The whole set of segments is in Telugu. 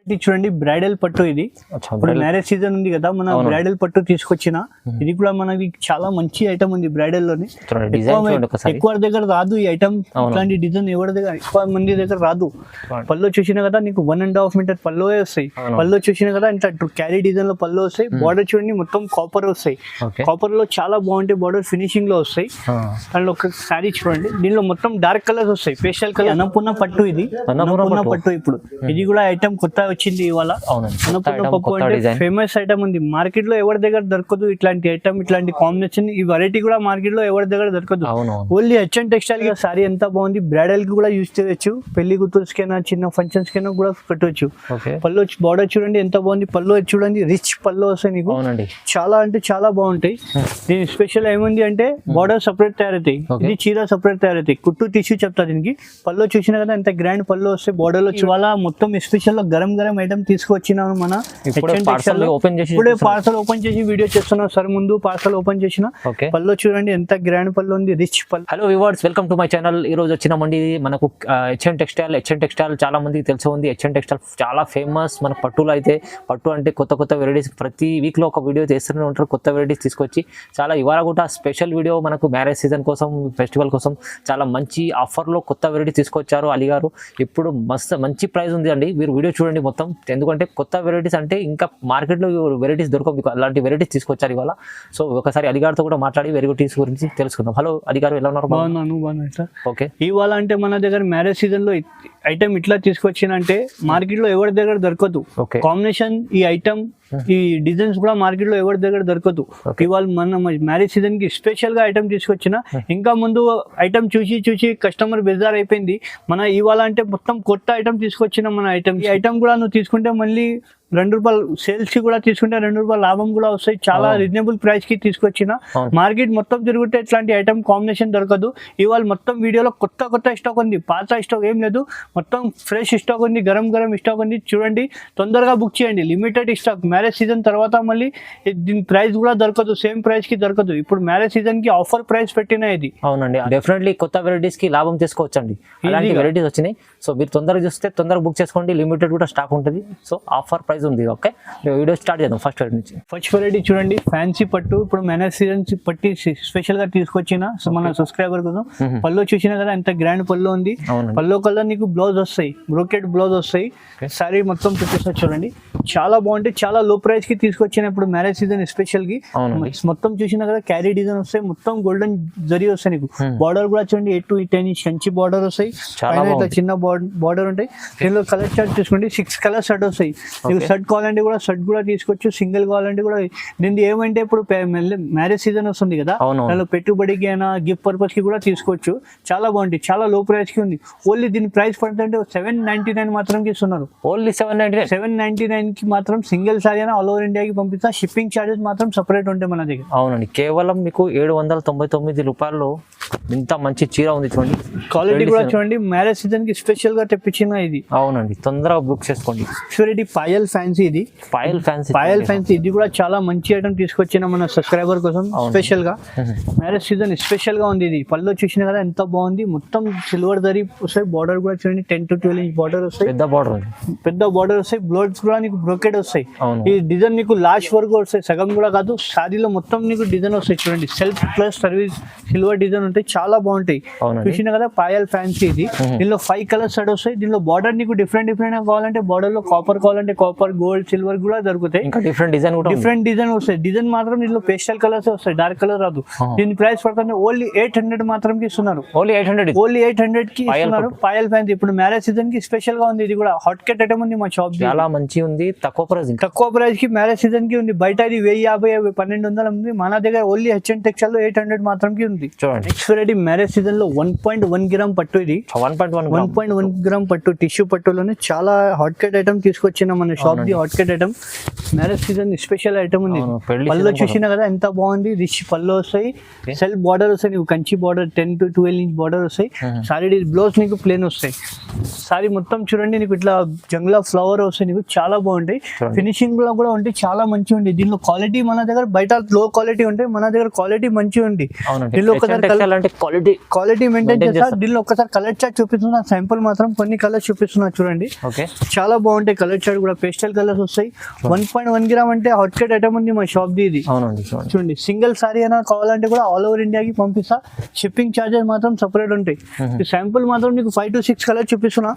ఇది చూడండి బ్రైడల్ పట్టు ఇది ఇప్పుడు మ్యారేజ్ సీజన్ ఉంది కదా మన బ్రైడల్ పట్టు తీసుకొచ్చిన ఇది కూడా మనకి చాలా మంచి ఐటమ్ ఉంది బ్రైడల్ లోని ఎక్కువ దగ్గర రాదు ఈ ఐటమ్ ఇట్లాంటి డిజైన్ ఎవరి దగ్గర ఎక్కువ మంది దగ్గర రాదు పళ్ళు చూసినా కదా నీకు 1.5 మీటర్ పళ్ళు వస్తాయి పళ్ళు చూసినా కదా ఇంత క్యారీ డిజైన్ లో పళ్ళు వస్తాయి బార్డర్ చూడండి మొత్తం కాపర్ వస్తాయి కాపర్ లో చాలా బాగుంటాయి బార్డర్ ఫినిషింగ్ లో వస్తాయి దాంట్లో ఒక శారీ చూడండి దీనిలో మొత్తం డార్క్ కలర్స్ వస్తాయి పేస్టల్ కలర్ అన్నపూర్ణ పట్టు ఇది అన్నపూర్ణ పట్టు ఇప్పుడు ఇది కూడా ఐటమ్ కొత్త వచ్చింది ఇవాళ అన్నపూర్ణ పప్పు అంటే ఫేమస్ ఐటమ్ ఉంది మార్కెట్ లో ఎవరి దగ్గర దొరకదు ఇట్లాంటి ఐటమ్ ఇట్లాంటి కాంబినేషన్ ఈ వెరైటీ కూడా మార్కెట్ లో ఎవరి దగ్గర దొరకదు ఓన్లీ హెచ్ఎన్ టెక్స్టైల్ గా సారీ ఎంత బాగుంది బ్రైడల్ కి కూడా యూజ్ చేయవచ్చు పెళ్లి కూతుర్స్ కైనా చిన్న ఫంక్షన్స్ కైనా కూడా పెట్టవచ్చు పళ్ళు బార్డర్ చూడండి ఎంత బాగుంది పళ్ళు చూడండి రిచ్ పళ్ళు వస్తాయి నీకు చాలా అంటే చాలా బాగుంటాయి దీని స్పెషల్ ఏముంది అంటే బార్డర్ సపరేట్ తయారవుతాయి ఇది చీర సపరేట్ తయారవుతాయి కుట్టు టిష్యూ చెప్తా దీనికి పళ్ళు చూసినా కదా ఎంత గ్రాండ్ పళ్ళు వస్తాయి బార్డర్ లో ఇవాళ మొత్తం స్పెషల్ లో గరం ఐటమ్ తీసుకొచ్చినాను మన ఇప్పుడే పార్సల్ ఓపెన్ చేసి వీడియో చేస్తున్నా సార్ ముందు పార్సల్ ఓపెన్ చేసిన పళ్ళు చూడండి ఎంత గ్రాండ్ పళ్ళు ఉంది రిచ్ పళ్ళు. Hello viewers welcome to my channel. ఈ రోజు వచ్చినామండి మనకు హెచ్ఎన్ టెక్స్టైల్ చాలా మందికి తెలిసి ఉంది. హెచ్ఎన్ టెక్స్టైల్ చాలా ఫేమస్ మన పట్టులో అయితే పట్టు అంటే కొత్త వెరైటీస్ ప్రతి వీక్ లో ఒక వీడియో చేస్తూనే ఉంటారు కొత్త వెరైటీస్ తీసుకొచ్చి చాలా ఇవాళ కూడా స్పెషల్ వీడియో మనకు మ్యారేజ్ సీజన్ కోసం ఫెస్టివల్ కోసం చాలా మంచి ఆఫర్లో కొత్త వెరైటీ తీసుకొచ్చారు అలీ గారు. ఇప్పుడు మంచి ప్రైస్ ఉంది అండి మీరు వీడియో చూడండి మొత్తం ఎందుకంటే కొత్త వెరైటీస్ అంటే ఇంకా మార్కెట్లో వెరైటీస్ దొరకవు మీకు అలాంటి వెరైటీస్ తీసుకొచ్చారు ఇవాళ. సో ఒకసారి అలీ గారితో కూడా మాట్లాడి వెరైటీస్ గురించి తెలుసుకుందాం. హలో అలీ గారు ఎలా ఉన్నారు? బాగున్నాను సార్. ఓకే ఇవాళ అంటే మన దగ్గర మ్యారేజ్ సీజన్ లో ఐటమ్ ఇట్లా తీసుకొచ్చినంటే మార్కెట్ లో ఎవరి దగ్గర దొరకదు కాంబినేషన్ ఈ ఐటమ్ ఈ డిజైన్స్ కూడా మార్కెట్ లో ఎవరి దగ్గర దొరకదు. ఇవాళ మన మ్యారేజ్ సీజన్ కి స్పెషల్ గా ఐటమ్ తీసుకొచ్చిన ఇంకా ముందు ఐటమ్ చూసి కస్టమర్ బెజార్ అయిపోయింది మన ఇవాళ అంటే మొత్తం కొత్త ఐటమ్ తీసుకొచ్చిన మన ఐటమ్ ఈ ఐటమ్ కూడా నువ్వు తీసుకుంటే మళ్ళీ ₹2 సేల్స్ కి కూడా తీసుకుంటే ₹2 లాభం కూడా వస్తాయి. చాలా రీజనబుల్ ప్రైస్ కి తీసుకొచ్చిన మార్కెట్ మొత్తం తిరుగుతే ఇట్లాంటి ఐటమ్ కాంబినేషన్ దొరకదు. ఇవాళ మొత్తం వీడియోలో కొత్త స్టాక్ ఉంది పాత స్టాక్ ఏం లేదు మొత్తం ఫ్రెష్ స్టాక్ ఉంది గరం స్టాక్ ఉంది చూడండి తొందరగా బుక్ చేయండి లిమిటెడ్ స్టాక్ మ్యారేజ్ సీజన్ తర్వాత మళ్ళీ దీని ప్రైస్ కూడా దొరకదు సేమ్ ప్రైస్ కి దొరకదు ఇప్పుడు మ్యారేజ్ సీజన్ కి ఆఫర్ ప్రైస్ పెట్టిన ఇది. అవునండి డెఫినెట్లీ కొత్త వెరైటీస్ కి లాభం తీసుకోవచ్చండి అలాంటి వెరైటీస్ వచ్చినాయి. సో మీరు తొందరగా చూస్తే తొందరగా బుక్ చేసుకోండి లిమిటెడ్ కూడా స్టాక్ ఉంటుంది. సో ఆఫర్ ప్రైస్ ఉంది. ఓకే వీడియో స్టార్ట్ చేద్దాం ఫస్ట్ వెరైటీ చూడండి ఫ్యాన్సీ పట్టు ఇప్పుడు మ్యారేజ్ సీజన్ పట్టి స్పెషల్ గా తీసుకొచ్చిన మన సబ్స్క్రైబర్ కోసం పళ్ళు చూసినా కదా ఎంత గ్రాండ్ పళ్ళు ఉంది పళ్ళు కలర్ నీకు బ్లౌజ్ వస్తాయి బ్రోకెట్ బ్లౌజ్ వస్తాయి సారీ మొత్తం చూపిస్తా చూడండి చాలా బాగుంటాయి చాలా లో ప్రైస్ కి తీసుకొచ్చిన ఇప్పుడు మ్యారేజ్ సీజన్ స్పెషల్ కి మొత్తం చూసినా కదా క్యారీ డిజైన్ వస్తాయి మొత్తం గోల్డెన్ జరీ వస్తాయి నీకు బార్డర్ కూడా చూడండి 8 to 10 ఇంచ్ కంచి బార్డర్ వస్తాయి ఇట్లా చిన్న బార్డర్ ఉంటాయి దీనిలో కలర్ చార్ట్ చూసుకోండి 6 కలర్ షర్ట్ వస్తాయి నీకు షర్ట్ కావాలంటే కూడా షర్ట్ కూడా తీసుకోవచ్చు సింగిల్ కావాలంటే కూడా దీన్ని ఏమంటే ఇప్పుడు మ్యారేజ్ సీజన్ వస్తుంది కదా దానిలో పెట్టుబడికి అయినా గిఫ్ట్ పర్పస్ కి కూడా తీసుకోవచ్చు చాలా బాగుంటుంది చాలా లో ప్రైస్ కి ఉంది ఓన్లీ దీని ప్రైస్ పడుతుంటే $799 మాత్రం ఇస్తున్నారు ఓన్లీ $799 కి మాత్రం సింగిల్ సారీ అయినా ఆల్ ఓవర్ ఇండియాకి పంపిస్తా షిప్పింగ్ చార్జెస్ మాత్రం సపరేట్ ఉంటాయి మన దగ్గర. అవునండి కేవలం మీకు $799 ఇంత మంచి చీర ఉంది చూడండి క్వాలిటీ కూడా చూడండి మ్యారేజ్ సీజన్ కి స్పెషల్ గా తెప్పించిన ఇది. అవునండి తొందరగా బుక్ చేసుకోండి. పాయల్ ఫ్యాన్సీ ఇది పాయల్ ఫ్యాన్సీ ఇది కూడా చాలా మంచి ఐటమ్ తీసుకొచ్చిన మన సబ్స్క్రైబర్ కోసం స్పెషల్ గా మ్యారేజ్ సీజన్ స్పెషల్ గా ఉంది ఇది పళ్ళు చూసినా కదా ఎంత బాగుంది మొత్తం సిల్వర్ దరి వస్తాయి బార్డర్ కూడా చూడండి 10 to 12 ఇంచ్ బార్డర్ వస్తాయి పెద్ద బార్డర్ వస్తాయి బ్లౌజ్ కూడా నీకు బ్రోకెట్ వస్తాయి ఈ డిజైన్ నీకు లాస్ట్ వరకు వస్తాయి సగం కూడా కాదు శారీలో మొత్తం నీకు డిజైన్ వస్తాయి చూడండి self plus service silver design ఉంటాయి చాలా బాగుంటాయి చూసినా కదా పాయల్ ఫ్యాన్సీ ఇది దీనిలో 5 కలర్స్ షర్ట్ వస్తాయి దీనిలో బార్డర్ నీకు డిఫరెంట్ కావాలంటే బార్డర్ లో కాపర్ కావాలంటే కాపర్ గోల్డ్ సిల్వర్ కూడా దొరుకుతాయి ఇంకా డిఫరెంట్ డిజైన్ వస్తాయి డిజైన్ మాత్రం దీనిలో పేస్టల్ కలర్స్ వస్తాయి డార్క్ కలర్ రాదు దీని ప్రైస్ పడుతుంది ఓన్లీ 800 మాత్రం కి ఇస్తున్నారు ఓన్లీ 800 కి ఇస్తున్నారు పాయల్ ఫ్యాన్సీ ఇప్పుడు మ్యారేజ్ సీజన్ కి స్పెషల్ గా ఉంది ఇది కూడా హాట్ కేట్ ఐటమ్ ఉంది మా షాప్ చాలా మంచి ఉంది తక్కువ ప్రైస్ కి మ్యారేజ్ సీజన్ కి ఉంది బయట ఇది 1050 1200 ఉంది మన దగ్గర ఓన్లీ హెచ్ఎన్ టెక్స్టైల్ లో 800 మాత్రం కి ఉంది. నెక్స్ట్ వెరైటీ మ్యారేజ్ సీజన్ లో 1.1 గ్రామ్ పట్టు ఇది 1.1 గ్రామ్ పట్టు టిష్యూ పట్టులోనే చాలా హాట్ కేట్ ఐటమ్ తీసుకొచ్చిన మన shop shop the hot cake item marriage season special item ఉంది. పళ్ళు చూసినా కదా ఎంత బాగుంది, రిచ్ పళ్ళు వస్తాయి, సెల్ఫ్ బార్డర్ వస్తాయి, నీకు Kanchi border 10 to 12 inch border వస్తాయి. సారీ బ్లౌజ్ నీకు ప్లేన్ వస్తాయి. సారీ మొత్తం చూడండి నీకు ఇట్లా జంగ్లా ఫ్లవర్ వస్తాయి, నీకు చాలా బాగుంటాయి. ఫినిషింగ్ లో కూడా ఉంటాయి, చాలా మంచిగా ఉంది. దీనిలో క్వాలిటీ మన దగ్గర బయట లో క్వాలిటీ ఉంటాయి, మన దగ్గర క్వాలిటీ మంచిగా ఉంది. దీనిలో ఒకసారి క్వాలిటీ మెయింటైన్ చేస్తా. దీనిలో ఒకసారి కలర్ చార్ట్ చూపిస్తున్నా, శాంపుల్ మాత్రం కొన్ని కలర్స్ చూపిస్తున్నా చూడండి. చాలా బాగుంటాయి కలర్ చార్ట్ కూడా, పేస్టల్ కలర్స్ వస్తాయి. 1.1 గ్రామ్ అంటే హాట్ కేక్ ఐటమ్ ఉంది మా షాప్ ది. ఇది చూడండి సింగిల్ సారీ అయినా కావాలంటే కూడా ఆల్ ఓవర్ ఇండియాకి పంపిస్తా. షిప్పింగ్ చార్జెస్ మాత్రం సపరేట్ ఉంటాయి. శాంపుల్ మాత్రం నీకు 5 to 6 కలర్ చూపిస్తున్నా.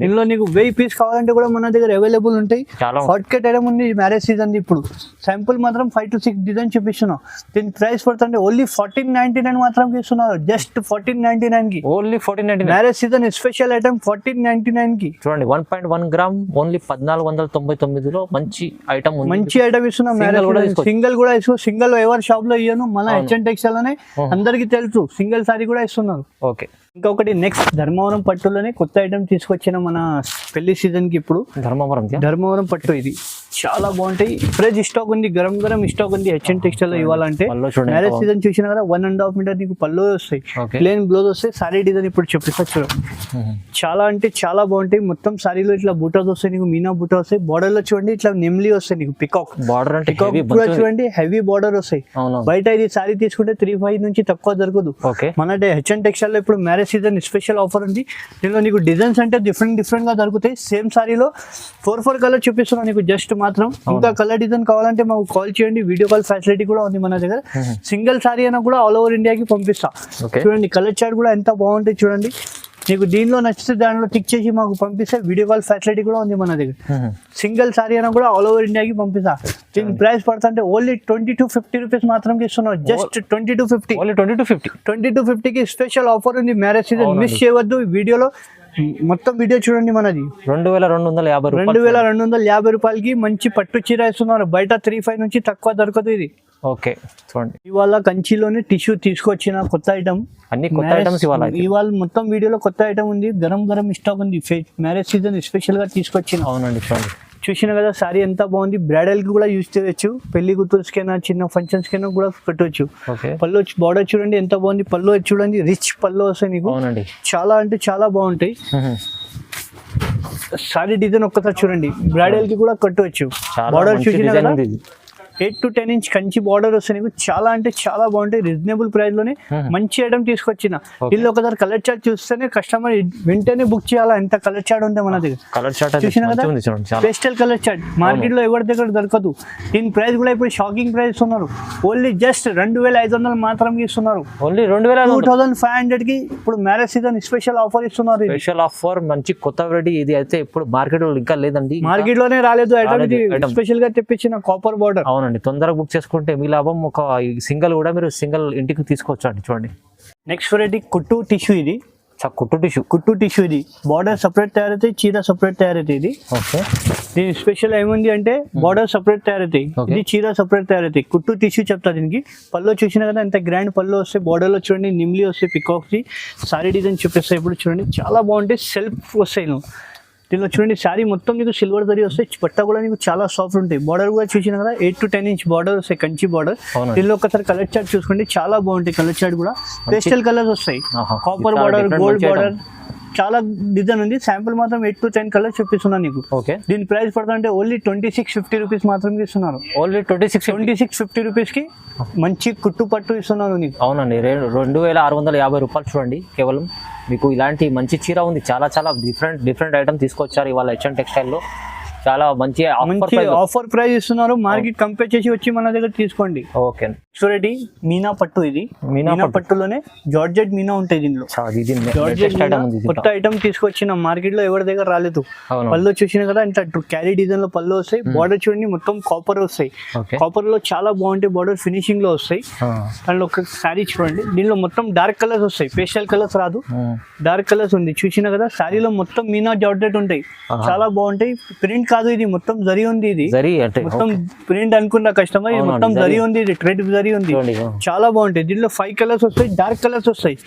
ఇందులో నీకు 1000 పీస్ కావాలంటే కూడా మన దగ్గర అవైలబుల్ ఉంటాయి. హాట్ కేక్ ఐటమ్ ఉంది మ్యారేజ్ సీజన్. ఇప్పుడు శాంపుల్ మాత్రం 5 to 6 డిజైన్ చూపిస్తున్నా. దీని ప్రైస్ పడుతుంది ఓన్లీ 1499 మాత్రం ఇస్తున్నారు. జస్ట్ 1499 కి, only 1499. Marriage season special item 1499 కి. చూడండి 1.1 గ్రామ్ ఓన్లీ 1499 లో మంచి ఐటమ్ ఉంది, మంచి ఐటమ్ ఇస్తున్నా. సింగిల్ కూడా ఇస్తూ, సింగిల్ ఎవరి షాప్ లో ఇయ్యను, మన హెచ్ఎన్ టెక్స్టైల్ అనే అందరికి తెలుసు. సింగిల్ సారీ కూడా ఇస్తున్నారు. ఓకే, ఇంకొకటి నెక్స్ట్ ధర్మవరం పట్టులోనే కొత్త ఐటమ్ తీసుకొచ్చిన మన పెళ్లి సీజన్ కి. ఇప్పుడు ధర్మవరం పట్టు ఇది చాలా బాగుంటాయి. ఫ్రెష్ స్టాక్ ఉంది, గరం గరం స్టాక్ ఉంది హెచ్ఎన్ టెక్స్టైల్ లో. ఇవ్వాలంటే మ్యారేజ్ సీజన్ చూసినా కదా 1.5 మీటర్ నీకు పళ్ళు వస్తాయి, ప్లేన్ బ్లౌజ్ వస్తాయి. సారీ డిజైన్ ఇప్పుడు చూపిస్తా చూడండి. చాలా అంటే చాలా బాగుంటాయి. మొత్తం సారీలో ఇట్లా బూటాస్ వస్తాయి, నీకు మీనా బూటా వస్తాయి. బార్డర్ లో చూడండి ఇట్లా నెమ్లీ వస్తాయి, నీకు పికాక్ బార్డర్ అంటే కూడా చూడండి హెవీ బార్డర్ వస్తాయి. బయట ఇది సారీ తీసుకుంటే 3-5 నుంచి తక్కువ దొరకదు. మన హెచ్ఎన్ టెక్స్టైల్ లో ఇప్పుడు మ్యారేజ్ సీజన్ స్పెషల్ ఆఫర్ ఉంది. దీనిలో నీకు డిజైన్స్ అంటే డిఫరెంట్ గా దొరుకుతాయి. సేమ్ సారీలో 4 కలర్ చూపిస్తున్నా నీకు జస్ట్ మాత్రం. ఇంకా కలర్ డిజైన్ కావాలంటే మాకు కాల్ చేయండి, వీడియో కాల్ ఫెసిలిటీ కూడా ఉంది మన దగ్గర. సింగిల్ సారీ అయినా కూడా ఆల్ ఓవర్ ఇండియాకి పంపిస్తా. చూడండి కలర్ చార్ట్ కూడా ఎంత బాగుంటుంది చూడంండి. నీకు దీనిలో నచ్చితే దానిలో టిక్ చేసి మాకు పంపిస్తే వీడియో కాల్ ఫెసిలిటీ కూడా ఉంది మన దగ్గర. సింగిల్ సారీ అయినా కూడా ఆల్ ఓవర్ ఇండియాకి పంపిస్తా. దీని ప్రైస్ పడుతుంటే ఓన్లీ 2250 రూపీస్ మాత్రం ఇస్తున్నాం. జస్ట్ 2250 కి స్పెషల్ ఆఫర్ ఉంది మ్యారేజ్ సీజన్. మిస్ చేయవద్దు. వీడియోలో మొత్తం వీడియో చూడండి. మనది 2250 రూపాయలకి మంచి పట్టు చీర ఇస్తున్నారు. బయట 3-5 నుంచి తక్కువ దొరకదు ఇది. ఓకే చూడండి, ఇవాళ కంచిలోనే టిష్యూ తీసుకొచ్చిన కొత్త ఐటమ్, అన్ని కొత్త ఐటమ్స్ ఇవాళ మొత్తం వీడియోలో కొత్త ఐటమ్ ఉంది. గరం స్టాక్ ఉంది, మ్యారేజ్ సీజన్ స్పెషల్ గా తీసుకొచ్చిన. అవునండి చూడండి, చూసిన కదా సారీ ఎంత బాగుంది. బ్రైడల్ కి కూడా యూజ్ చేయొచ్చు, పెళ్లి కూతురుకైనా చిన్న ఫంక్షన్స్ కైనా కూడా కట్టవచ్చు. పళ్ళు బార్డర్ చూడండి ఎంత బాగుంది. పళ్ళు చూడండి రిచ్ పళ్ళు వస్తాయి నీకు. చాలా అంటే చాలా బాగుంటాయి. సారీ డిజైన్ ఒక్కసారి చూడండి, బ్రైడల్ కి కూడా కట్టవచ్చు. బార్డర్ చూసిన కదా 8 to 10 ఇంచ్ కంచి బార్డర్ వస్తాయి నీకు. చాలా అంటే చాలా బాగుంటాయి. రీజనబుల్ ప్రైస్ లోనే మంచి ఐటమ్ తీసుకొచ్చిన. వీళ్ళు ఒకసారి కలర్ చార్ట్ చూస్తేనే కస్టమర్ వెంటనే బుక్ చేయాలా, ఎంత కలర్ చార్ట్ ఉంటే మన దగ్గర. చూసిన కదా పేస్టల్ కలర్ చార్ట్ మార్కెట్ లో ఎవరి దగ్గర దొరకదు. దీని ప్రైస్ కూడా ఇప్పుడు షాకింగ్ ప్రైస్ ఉన్నారు. ఓన్లీ జస్ట్ 2500 మాత్రం ఇస్తున్నారు. ఓన్లీ 2500 కి ఇప్పుడు మ్యారేజ్ సీజన్ స్పెషల్ ఆఫర్ ఇస్తున్నారు. స్పెషల్ ఆఫర్ మంచి కొత్త వెరైటీ ఇది అయితే ఇప్పుడు మార్కెట్ లో ఇంకా లేదండి, మార్కెట్ లోనే రాలేదు ఐటమ్. ఇది స్పెషల్ గా తెప్పించిన కాపర్ బార్డర్. తొందరగా బుక్ చేసుకుంటే మీ లాభం. ఒక సింగిల్ కూడా మీరు సింగిల్ ఇంటికి తీసుకోవచ్చు అండి. చూడండి నెక్స్ట్ వెరైటీ కుట్టు టిష్యూ. ఇది కుట్టు టిష్యూ. ఇది బార్డర్ సపరేట్ తయారైతాయి, చీర సపరేట్ తయారైతాయి. ఇది దీని స్పెషల్ ఏముంది అంటే బార్డర్ సపరేట్ తయారైతాయి, ఇది చీర సపరేట్ తయారైతాయి. కుట్టు టిష్యూ చెప్తా దీనికి. పళ్ళు చూసినా కదా ఎంత గ్రాండ్ పళ్ళు వస్తాయి. బార్డర్ లో చూడండి నిమ్లీ వస్తాయి, పికాక్స్. సారీ డిజైన్ చూపిస్తాయి ఇప్పుడు చూడండి. చాలా బాగుంటాయి, సెల్ఫ్ వస్తాయి. దీనిలో చూడండి శారీ మొత్తం నీకు సిల్వర్ జరీ వస్తాయి. పట్ట కూడా నీకు చాలా సాఫ్ట్ ఉంటాయి. బార్డర్ కూడా చూసినా కదా 8 to 10 ఇంచ్ బార్డర్ వస్తాయి, కంచి బార్డర్. దీనిలో ఒకసారి కలర్ చార్ట్ చూసుకోండి, చాలా బాగుంటాయి. కలర్ చార్ట్ కూడా పేస్టల్ కలర్స్ వస్తాయి, కాపర్ బార్డర్, గోల్డ్ బార్డర్, చాలా డిజైన్ ఉంది. శాంపుల్ మాత్రం 8 to 10 కలర్స్ చూపిస్తున్నాను నీకు. దీని ప్రైస్ పడుతుంటే ఓన్లీ 2650 రూపీస్ మాత్రం ఇస్తున్నారు. ఓన్లీ 2650 రూపీస్ కి మంచి కుట్టు పట్టు ఇస్తున్నాను నీకు. అవునండి, 2650 రూపాయలు చూడండి కేవలం. మీకు ఇలాంటి మంచి చీర ఉంది. చాలా డిఫరెంట్ ఐటమ్ తీసుకొచ్చారు ఇవాళ హెచ్ఎన్ టెక్స్టైల్ లో. చాలా మంచి ఆఫర్ ప్రైస్ ఇస్తున్నారు. మార్కెట్ కంపేర్ చేసి వచ్చి మన దగ్గర తీసుకోండి. ఓకే చూడండి మీనా పట్టు. ఇది మీనా పట్టులోనే జార్జెట్ మీనా ఉంటాయి. దీనిలో కొత్త ఐటమ్ తీసుకొచ్చిన, మార్కెట్ లో ఎవరి దగ్గర రాలేదు. పళ్ళు చూసిన కదా ఇంత క్యారీ డిజైన్ లో పళ్ళు వస్తాయి. బార్డర్ చూడండి మొత్తం కాపర్ వస్తాయి. కాపర్ లో చాలా బాగుంటాయి. బార్డర్ ఫినిషింగ్ లో వస్తాయి. దానిలో ఒక శారీ చూడండి, దీనిలో మొత్తం డార్క్ కలర్స్ వస్తాయి, పేస్టల్ కలర్స్ రాదు, డార్క్ కలర్స్ ఉంది. చూసిన కదా శారీలో మొత్తం మీనా జార్జెట్ ఉంటాయి, చాలా బాగుంటాయి. ప్రింట్ కాదు, ఇది మొత్తం జరీ ఉంది, ఇది జరీ అంటే మొత్తం ప్రింట్ అనుకున్న కస్టమర్, ఇది మొత్తం జరీ ఉంది, ఇది ట్రెడ్ జరీ ఉంది, చాలా బాగుంటాయి. దీనిలో 5 కలర్స్ వస్తాయి, డార్క్ కలర్స్ వస్తాయి,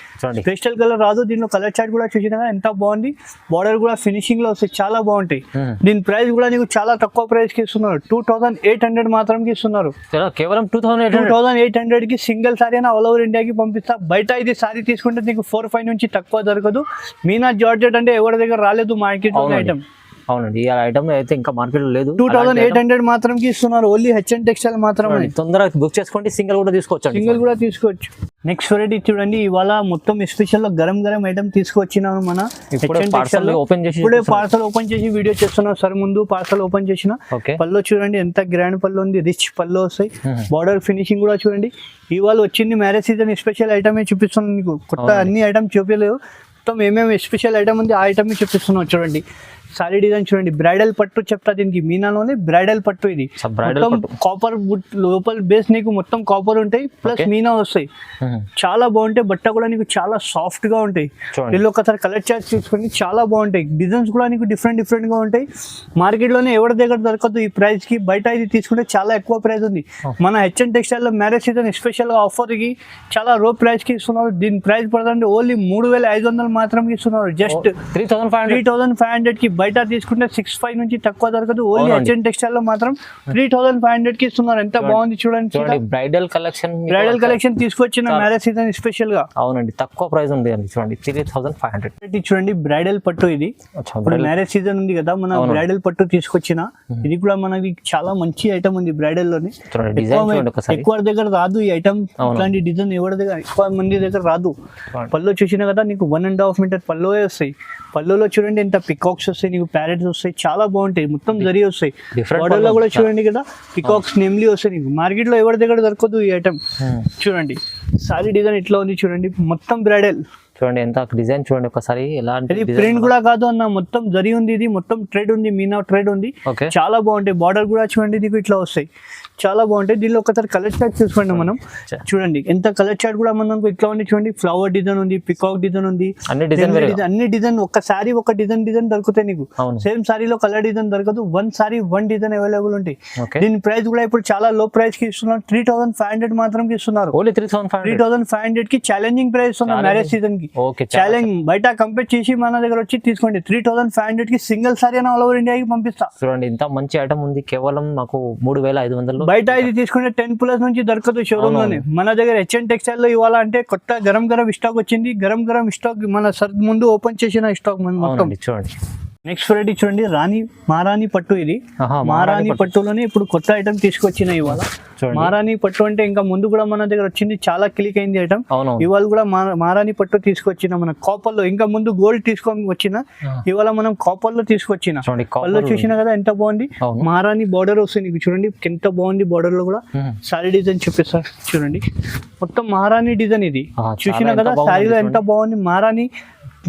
పేస్టల్ కలర్ రాదు. దీనిలో కలర్ చార్ట్ కూడా చూసినా ఎంత బాగుంది, బార్డర్ కూడా ఫినిషింగ్ లో వస్తాయి, చాలా బాగుంటాయి. దీని ప్రైస్ కూడా నీకు చాలా తక్కువ ప్రైస్ కి ఇస్తున్నారు, 2800 మాత్రం ఇస్తున్నారు, కేవలం 2800 కి సింగిల్ సారీ అయినా ఆల్ ఓవర్ ఇండియాకి పంపిస్తా. బయట ఇది సారీ తీసుకుంటే నీకు 4-5 నుంచి తక్కువ దొరకదు. మీనా జార్జెట్ అంటే ఎవరి దగ్గర రాలేదు మార్కెట్ ఐటమ్. అవునండి, ఈ ఐటమ్ అయితే ఇంకా మార్కెట్ లో లేదు. 2800 మాత్రం ఇస్తున్నారు, ఓన్లీ హెచ్ఎన్ టెక్స్టైల్ మాత్రమే. తొందరగా బుక్ చేసుకోండి, సింగిల్ కూడా తీసుకోవచ్చు. నెక్స్ట్ వెరైటీ చూడండి, ఇవాళ మొత్తం స్పెషల్ లో గరం ఐటమ్ తీసుకొచ్చినాను. మన ఇప్పుడే పార్సల్ ఓపెన్ చేసి వీడియో చేస్తున్నాను సార్. ముందు పార్సల్ ఓపెన్ చేసిన పళ్ళు చూడండి, ఎంత గ్రాండ్ పళ్ళు ఉంది, రిచ్ పళ్ళు వస్తాయి. బార్డర్ ఫినిషింగ్ కూడా చూడండి. ఇవాళ వచ్చింది మ్యారేజ్ సీజన్ స్పెషల్ ఐటమే చూపిస్తున్నాను మీకు, కొత్త అన్ని ఐటమ్ చూపించలేవు. మొత్తం ఏమేమి స్పెషల్ ఐటమ్ ఉంది ఆ ఐటమ్ చూపిస్తున్నాను చూడండి. సారీ డిజైన్ చూడండి, బ్రైడల్ పట్టు చెప్తా దీనికి, మీనాలోనే బ్రైడల్ పట్టు. ఇది మొత్తం కాపర్ లోపల బేస్ నీకు మొత్తం కాపర్ ఉంటాయి, ప్లస్ మీనా వస్తాయి, చాలా బాగుంటాయి. బట్ట కూడా నీకు చాలా సాఫ్ట్ గా ఉంటాయి. వీళ్ళు ఒకసారి కలర్ చార్ట్ చూసుకోండి, చాలా బాగుంటాయి. డిజైన్స్ కూడా నీకు డిఫరెంట్ గా ఉంటాయి. మార్కెట్ లోనే ఎవరి దగ్గర దొరకదు ఈ ప్రైస్ కి, బయట ఇది తీసుకుంటే చాలా ఎక్కువ ప్రైస్ ఉంది. మన హెచ్ఎన్ టెక్స్టైల్ లో మ్యారేజ్ సీజన్ స్పెషల్ గా ఆఫర్ కి చాలా లో ప్రైస్ కి ఇస్తున్నారు. దీని ప్రైస్ పడుతుంది ఓన్లీ 3500 మాత్రం ఇస్తున్నారు, జస్ట్ 3500 కి. బయట తీసుకుంటే 6,500 నుంచి తక్కువ దొరకదు, ఓన్లీ హెచ్ఎన్ టెక్స్టైల్ లో మాత్రం 3500 కి ఇస్తున్నారు. ఎంత బాగుంది చూడండి, బ్రైడల్ కలెక్షన్ తీసుకొచ్చిన మ్యారేజ్ సీజన్ స్పెషల్ గా. అవునండి, తక్కువ ప్రైస్ ఉంది చూడండి, 3500. చూడండి బ్రైడల్ పట్టు, ఇది మ్యారేజ్ సీజన్ ఉంది కదా, మన బ్రైడల్ పట్టు తీసుకొచ్చిన. ఇది కూడా మనకి చాలా మంచి ఐటమ్ ఉంది బ్రైడల్ లోని, ఎక్కువ దగ్గర రాదు ఈ ఐటమ్. ఇట్లాంటి డిజైన్ ఎవరి దగ్గర ఎక్కువ మంది దగ్గర రాదు. పళ్ళు చూసినా కదా నీకు 1.5 మీటర్ పళ్ళు వస్తాయి. పళ్ళులో చూడండి ఎంత పికాక్స్ వస్తాయి, నీకు ప్యారెట్స్ వస్తాయి, చాలా బాగుంటాయి. మొత్తం జరీ వస్తాయి. బార్డర్ లో కూడా చూడండి కదా పికాక్స్ నేమ్లీ వస్తాయి. నీకు మార్కెట్ లో ఎవరి దగ్గర దొరకదు ఈ ఐటమ్. చూడండి సారీ డిజైన్ ఇట్లా ఉంది చూడండి, మొత్తం బ్రైడల్ చూడండి, ఎంత డిజైన్ చూడండి ఒకసారి. ఇది ప్రింట్ కూడా కాదు అన్న, మొత్తం జరీ ఉంది, ఇది మొత్తం ట్రెడ్ ఉంది, మీనా ట్రెడ్ ఉంది, చాలా బాగుంటాయి. బార్డర్ కూడా చూడండి నీకు ఇట్లా వస్తాయి, చాలా బాగుంటాయి. దీనిలో ఒకసారి కలర్ చార్ట్ చూసుకోండి మనం, చూడండి ఎంత కలర్ చార్ట్ కూడా మనకు ఇట్లా ఉంది చూడండి. ఫ్లవర్ డిజైన్ ఉంది, పికాక్ డిజైన్ ఉంది, అన్ని డిజైన్ ఒక సారీ ఒక డిజైన్ దొరుకుతాయి నీకు. సేమ్ సారీలో కలర్ డిజైన్ దొరకదు, 1 సారీ 1 డిజైన్ అవైలబుల్ ఉంటాయి. దీని ప్రైస్ కూడా ఇప్పుడు చాలా లో ప్రైస్ కి ఇస్తున్నారు, 3500 మాత్రం ఇస్తున్నారు. 3500 కి ఛాలెంజింగ్ ప్రైస్ ఇస్తున్నారు మ్యారేజ్ సీజన్ కి. ఛాలెంజ్ బయట కంపేర్ చేసి మన దగ్గర వచ్చి తీసుకోండి. 3500 కి సింగిల్ సారీ అయినా ఆల్ ఓవర్ ఇండియాకి పంపిస్తా. చూడండి ఇంత మంచి ఐటమ్ ఉంది, కేవలం మాకు 3500. బయట ఇది తీసుకుంటే 10+ నుంచి దొరకదు షోరూమ్ లోనే. మన దగ్గర హెచ్ఎన్ టెక్స్టైల్ లో ఇవాళ అంటే కొత్త గరం స్టాక్ వచ్చింది. గరం స్టాక్ మన ముందు ఓపెన్ చేసిన స్టాక్ మొత్తం. చూడండి నెక్స్ట్ వెరైటీ చూడండి, మహారాణి పట్టు. ఇది మహారాణి పట్టులోనే ఇప్పుడు కొత్త ఐటమ్ తీసుకొచ్చిన ఇవాళ. మహారాణి పట్టు అంటే ఇంకా ముందు కూడా మన దగ్గర వచ్చింది, చాలా క్లిక్ అయింది ఐటమ్. ఇవాళ కూడా మహారాణి పట్టు తీసుకొచ్చిన, మన కాపర్ లో. ఇంకా ముందు గోల్డ్ తీసుకొని వచ్చిన, ఇవాళ మనం కాపర్ లో తీసుకొచ్చిన. పళ్ళు చూసినా కదా ఎంత బాగుంది, మహారాణి బార్డర్ వస్తుంది నీకు చూడండి, ఎంత బాగుంది. బార్డర్ లో కూడా సారీ డిజైన్ చూపిస్తారు చూడండి, మొత్తం మహారాణి డిజైన్. ఇది చూసినా కదా సారీలో ఎంత బాగుంది. మహారాణి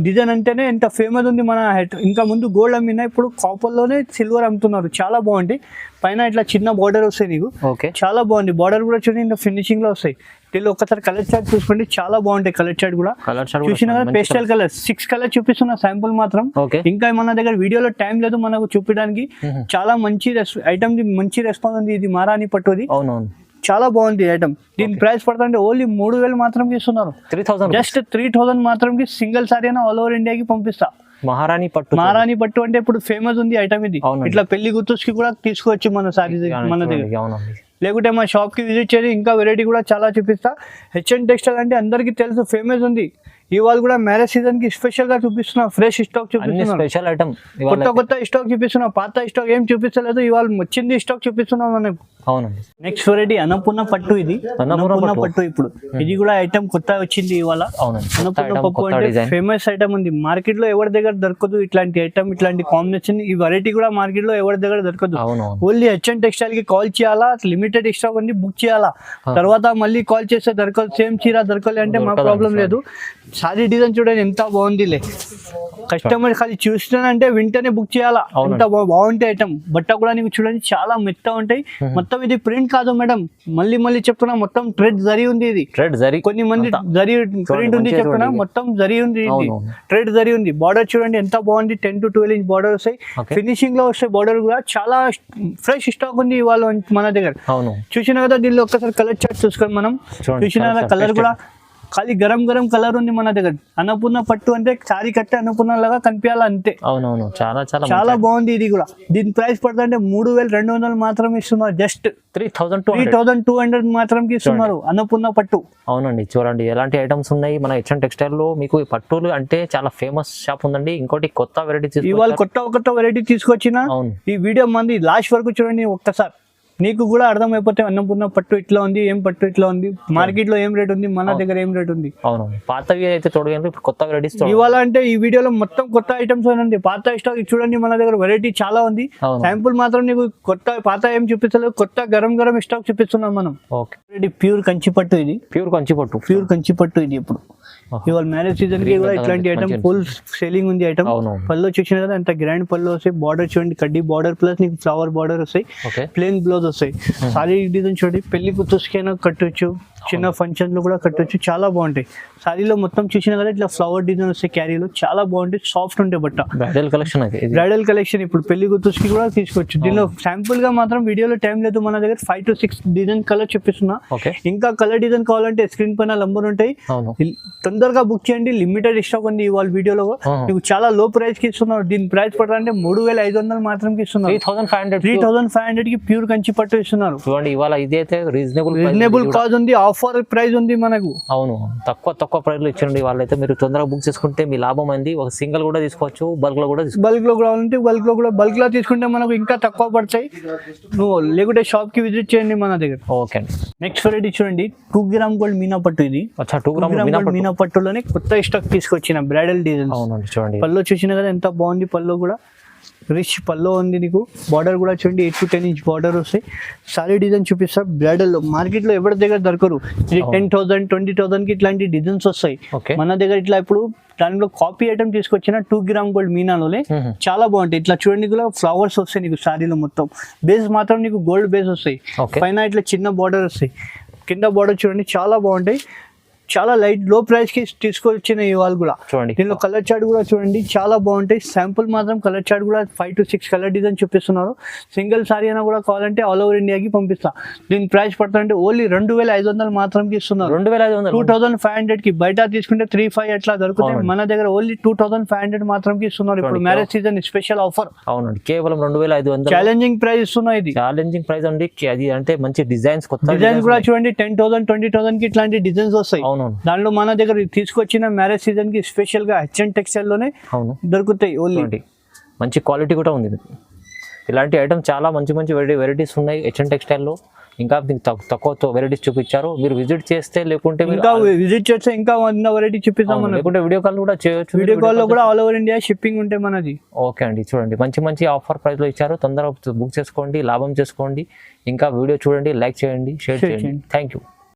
డిజైన్ అంటేనే ఎంత ఫేమస్ ఉంది మన. ఇంకా ముందు గోల్డ్ అమ్మినా, ఇప్పుడు కాపర్ లోనే సిల్వర్ అమ్ముతున్నారు, చాలా బాగుంది. పైన ఇట్లా చిన్న బార్డర్ వస్తాయి నీకు, చాలా బాగుంది. బార్డర్ కూడా చూడండి ఇంత ఫినిషింగ్ లో వస్తాయి. దీనిలో ఒకసారి కలర్ చార్ట్ చూసుకోండి, చాలా బాగుంటాయి. కలర్ చార్ట్ కూడా చూసినా కదా, పేస్టల్ కలర్ 6 కలర్ చూపిస్తున్న శాంపుల్ మాత్రం. ఇంకా మన దగ్గర వీడియోలో టైం లేదు మనకు చూపించడానికి. చాలా మంచి ఐటమ్, మంచి రెస్పాన్స్ ఉంది. ఇది మహారాణి పట్టుది, చాలా బాగుంది ఐటమ్. దీని ప్రైస్ పడుతుంటే ఓన్లీ 3000 మాత్రం ఇస్తున్నారు, జస్ట్ 3000 మాత్రం సింగిల్ సారీ అయినా ఆల్ ఓవర్ ఇండియాకి పంపిస్తా. మహారాణి పట్టు అంటే ఇప్పుడు ఫేమస్ ఉంది ఐటమ్. ఇది ఇట్లా పెళ్లి గుర్తుకి కూడా తీసుకోవచ్చు మన సారీ మన దగ్గర. లేకుంటే మా షాప్ కి విజిట్ చేసి ఇంకా వెరైటీ కూడా చాలా చూపిస్తా. హెచ్ఎన్ టెక్స్టైల్ అంటే అందరికి తెలుసు, ఫేమస్ ఉంది. ఇవాళ కూడా మ్యారేజ్ సీజన్ కి స్పెషల్ గా చూపిస్తున్నా, ఫ్రెష్ స్టాక్ చూపిస్తున్నా, స్పెషల్ ఐటమ్, కొత్త స్టాక్ చూపిస్తున్నా. పాత స్టాక్ ఏం చూపిస్తలేదు, ఇవాళ వచ్చింది స్టాక్ చూపిస్తున్నాం మనకు. నెక్స్ట్ వెరైటీ అన్నపూర్ణ పట్టు. ఇది అన్నపూర్ణ పట్టు, ఇప్పుడు ఇది కూడా ఐటమ్ కొత్త వచ్చింది ఇవాళ. అన్నపూర్ణ పప్పు అంటే ఫేమస్ ఐటమ్ ఉంది, మార్కెట్ లో ఎవరి దగ్గర దొరకదు ఇట్లాంటి ఐటమ్, ఇట్లాంటి కాంబినేషన్. ఈ వెరైటీ కూడా మార్కెట్ లో ఎవరి దగ్గర దొరకదు. ఓన్లీ హెచ్ఎన్ టెక్స్టైల్ కి కాల్ చేయాలా, లిమిటెడ్ స్టాక్ ఉంది, బుక్ చేయాలా. తర్వాత మళ్ళీ కాల్ చేస్తే దొరకదు, సేమ్ చీర దొరకలే అంటే మా ప్రాబ్లం లేదు. సారీ డిజైన్ చూడండి ఎంత బాగుందిలే. కస్టమర్ ఖాళీ చూస్తానంటే వెంటనే బుక్ చేయాలా, ఎంత బాగుంటాయి ఐటమ్. బట్ట కూడా నీకు చూడండి చాలా మెత్త ఉంటాయి, మొత్తం మొత్తం ఇది ప్రింట్ కాదు మేడం, మళ్ళీ చెప్తున్నా, మొత్తం థ్రెడ్ జరీ ఉంది. ఇది థ్రెడ్ జరీ, కొన్ని మంది జరీ ప్రింట్ ఉంది చెప్తున్నా, మొత్తం జరీ ఉంది, థ్రెడ్ జరీ ఉంది. బార్డర్ చూడండి ఎంత బాగుంది, 10 to 12 ఇంచ్ బార్డర్ వస్తాయి. ఫినిషింగ్ లో వస్తాయి బార్డర్ కూడా, చాలా ఫ్రెష్ స్టాక్ ఉంది ఇవాళ మన దగ్గర. చూసినా కదా, దీనిలో ఒక్కసారి కలర్ చార్ట్ చూసుకొని మనం చూసినా కదా, కలర్ కూడా ఖాళీ గరం కలర్ ఉంది మన దగ్గర. అన్నపూర్ణ పట్టు అంటే సారీ కట్టే అన్నపూర్ణ లాగా కనిపించాలి అంతే. అవునవును, చాలా బాగుంది. ఇది కూడా దీని ప్రైస్ పడుతుంటే 3200 మాత్రం ఇస్తున్నారు, జస్ట్ 3200 మాత్రం ఇస్తున్నారు అన్నపూర్ణ పట్టు. అవునండి, చూడండి ఎలాంటి ఐటమ్స్ ఉన్నాయి మన హెచ్ఎన్ టెక్స్టైల్ లో. మీకు ఈ పట్టులు అంటే చాలా ఫేమస్ షాప్ ఉందండి. ఇంకోటి కొత్త వెరైటీ ఇవాళ కొత్త వెరైటీ తీసుకొచ్చిన ఈ వీడియో మంది లాస్ట్ వరకు చూడండి ఒక్కసారి, నీకు కూడా అర్థం అయిపోతే అన్నపూర్ణ పట్టు ఇట్లా ఉంది, ఏం పట్టు ఇట్లా ఉంది, మార్కెట్ లో ఏం రేట్ ఉంది, మన దగ్గర ఏం రేట్ ఉంది. అవును, పాతవి అయితే చూడండి, కొత్త వెరైటీస్ ఇవాళ అంటే ఈ వీడియోలో మొత్తం కొత్త ఐటమ్స్ ఉంది. పాత స్టాక్ చూడండి, మన దగ్గర వెరైటీ చాలా ఉంది. శాంపుల్ మాత్రం నీకు పాత ఏం చూపిస్తలేదు, కొత్త గరం స్టాక్ చూపిస్తున్నాం మనం. ఓకే, ప్యూర్ కంచి పట్టు. ఇది ప్యూర్ కంచి పట్టు ఇది. ఇప్పుడు ఇవాళ మ్యారేజ్ సీజన్ కి కూడా ఇట్లాంటి ఐటమ్ ఫుల్ సేలింగ్ ఉంది. ఐటమ్ పళ్ళు చూసిన కదా ఎంత గ్రాండ్ పళ్ళు వస్తాయి. బార్డర్ చూడండి, కడ్డీ బార్డర్ ప్లస్ నీకు ఫ్లవర్ బార్డర్ వస్తాయి, ప్లెయిన్ బ్లౌజ్ వస్తాయి. సారీ డిజైన్ చూడండి, పెళ్లి కూతురుకైనా కట్టొచ్చు, చిన్న ఫంక్షన్ లో కూడా కట్టొచ్చు, చాలా బాగుంటాయి. సారీలో మొత్తం చూసినా కదా ఇట్లా ఫ్లవర్ డిజైన్ వస్తాయి, క్యారీలో చాలా బాగుంటాయి, సాఫ్ట్ ఉంటాయి బట్ట. బ్రైడల్ కలెక్షన్ ఇప్పుడు పెళ్లి కూతురుకి కూడా తీసుకోవచ్చు. దీనిలో శాంపుల్ గా మాత్రం వీడియోలో టైం లేదు, మన దగ్గర 5 to 6 డిజైన్ కలర్ చూపిస్తున్నా. ఇంకా కలర్ డిజైన్ కావాలంటే స్క్రీన్ పైన నంబర్ ఉంటాయి, తొందరగా బుక్ చేయండి. లిమిటెడ్ స్టాక్ ఉంది ఇవాళ వీడియోలో. మీకు చాలా లో ప్రైస్ కి ఇస్తున్నారు. దీని ప్రైస్ పడాలంటే 3500 మాత్రం ఇస్తున్నారు. 3500 కి ప్యూర్ కంచి పట్టు ఇస్తున్నారు. చూడండి ఇవాళ ఇదైతే రీజనబుల్ కాస్ట్ ఉంది, ఆఫర్ ప్రైస్ ఉంది మనకు. అవును, తక్కువ ప్రైస్ లో ఇచ్చండి. వాళ్ళైతే మీరు తొందరగా బుక్ చేసుకుంటే మీ లాభం అయింది. ఒక సింగిల్ కూడా తీసుకోవచ్చు, బల్క్ లో కూడా కావాలంటే బల్క్ లో తీసుకుంటే మనకు ఇంకా తక్కువ పడతాయి. నువ్వు లేకుంటే షాప్ కి విజిట్ చేయండి మన దగ్గర. ఓకే అండి, నెక్స్ట్ వెరైటీ చూడండి, 2 గ్రామ్ గోల్డ్ మీనా పట్టు. ఇది 2 గ్రామ్ మీనా పట్టులోనే కొత్త స్టాక్ తీసుకొచ్చిన బ్రైడల్ డిజైన్. అవునండి, చూడండి పళ్ళు చూసినా కదా ఎంత బాగుంది. పళ్ళు కూడా రిచ్ పళ్ళు ఉంది. నీకు బార్డర్ కూడా చూడండి 8 to 10 ఇంచ్ బార్డర్ వస్తాయి. సారీ డిజైన్ చూపిస్తా. బ్రైడల్ లో మార్కెట్ లో ఎవరి దగ్గర దొరకరు. ఇది 10,000 20,000 కి ఇట్లాంటి డిజైన్స్ వస్తాయి. మన దగ్గర ఇట్లా ఇప్పుడు దానిలో కాపీ ఐటమ్ తీసుకొచ్చిన 2 గ్రామ్ గోల్డ్ మీనాలోనే చాలా బాగుంటాయి. ఇట్లా చూడండి కూడా ఫ్లవర్స్ వస్తాయి నీకు సారీలో. మొత్తం బేస్ మాత్రం నీకు గోల్డ్ బేస్ వస్తాయి, పైన ఇట్లా చిన్న బార్డర్ వస్తాయి, కింద బార్డర్ చూడండి చాలా బాగుంటాయి. చాలా లైట్ లో ప్రైస్ కి తీసుకొచ్చిన ఇవాళ కూడా చూడండి. దీనిలో కలర్ చార్ట్ కూడా చూడండి చాలా బాగుంటాయి. శాంపుల్ మాత్రం కలర్ చార్ట్ కూడా 5 to 6 కలర్ డిజైన్ చూపిస్తున్నారు. సింగిల్ సారీ అయినా కూడా కావాలంటే ఆల్ ఓవర్ ఇండియాకి పంపిస్తా. దీని ప్రైస్ పడుతుంటే ఓన్లీ 2500 మాత్రం ఇస్తున్నారు. 2500 కి. బయట తీసుకుంటే 3-5 అట్లా దొరుకుతాయి. మన దగ్గర ఓన్లీ 2500 మాత్రం ఇస్తున్నారు. ఇప్పుడు మ్యారేజ్ సీజన్ స్పెషల్ ఆఫర్. అవునండి, కేవలం 2500. ఛాలెంజింగ్ ప్రైస్ ఇస్తున్నా. ఇది ఛాలెంజింగ్ ప్రైస్ అండి. అది అంటే మంచి డిజైన్స్, కొత్త డిజైన్స్ కూడా చూడండి 10,000 20,000 కి ఇట్లాంటి డిజైన్స్ వస్తాయి. దానిలో మన దగ్గర తీసుకొచ్చిన మ్యారేజ్ సీజన్ కి స్పెషల్ గా హెచ్ఎన్ టెక్స్టైల్ లోనే దొరుకుతాయి. ఓన్లీ మంచి క్వాలిటీ కూడా ఉంది. ఇలాంటి ఐటమ్ చాలా మంచి వెరైటీస్ ఉన్నాయి హెచ్ఎన్ టెక్స్టైల్ లో. ఇంకా తక్కువ వెరైటీస్ చూపించారు. మీరు విజిట్ చేస్తే, లేకుంటే ఇంకా విజిట్ చేస్తే ఇంకా 100 వెరైటీ చూపిస్తాం. లేకుంటే వీడియో కాల్ కూడా చేయొచ్చు. వీడియో కాల్ లో కూడా ఆల్ ఓవర్ ఇండియా షిప్పింగ్ ఉంటే మనది. ఓకే అండి, చూడండి మంచి ఆఫర్ ప్రైస్ లో ఇచ్చారు. తొందరగా బుక్ చేసుకోండి, లాభం చేసుకోండి. ఇంకా వీడియో చూడండి, లైక్ చేయండి, షేర్ చేయండి. Thank you.